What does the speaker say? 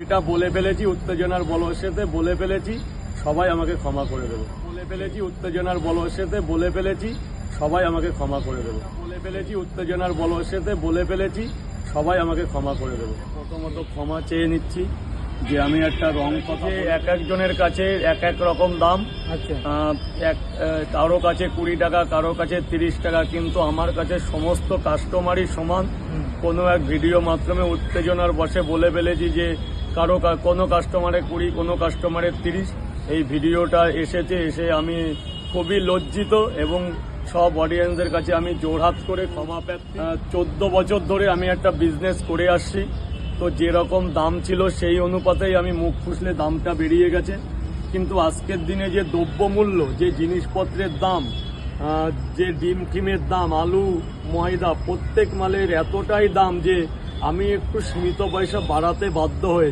এটা বলে ফেলেছি উত্তেজনার বলবশতে, বলে ফেলেছি, সবাই আমাকে ক্ষমা করে দেবে। বলে ফেলেছি উত্তেজনার বলবশতে, বলে ফেলেছি, সবাই আমাকে ক্ষমা করে দেবে। বলে ফেলেছি উত্তেজনার বলবশতে, বলে ফেলেছি, সবাই আমাকে ক্ষমা করে দেবে। প্রথমত ক্ষমা চেয়ে নিচ্ছি যে আমি একটা রং কথা, এক একজনের কাছে এক এক রকম দাম। আচ্ছা, কারো কাছে 20 টাকা, কারো কাছে 30 টাকা, কিন্তু আমার কাছে সমস্ত কাস্টমারই সমান। কোনো এক ভিডিও মাধ্যমে উত্তেজনার বশে বলে ফেলেছি যে কোনো কাস্টমারে 20, কোনো কাস্টমারে 30। এই ভিডিওটা এসে আমি খুবই লজ্জিত এবং সব অডিয়েন্সের কাছে আমি জোড়হাত করে ক্ষমা প্রার্থী। 14 বছর ধরে আমি একটা বিজনেস করে আসছি, তো যেরকম দাম ছিল সেই অনুপাতেই আমি মুখ ফুসলে দামটা বেরিয়ে গেছে। কিন্তু আজকের দিনে যে দ্রব্যমূল্য, যে জিনিসপত্রের দাম, যে ডিম টিমের দাম, আলু, ময়দা, প্রত্যেক মালের এতটাই দাম যে আমি একটু সীমিত পয়সা বাড়াতে বাধ্য হয়েছি।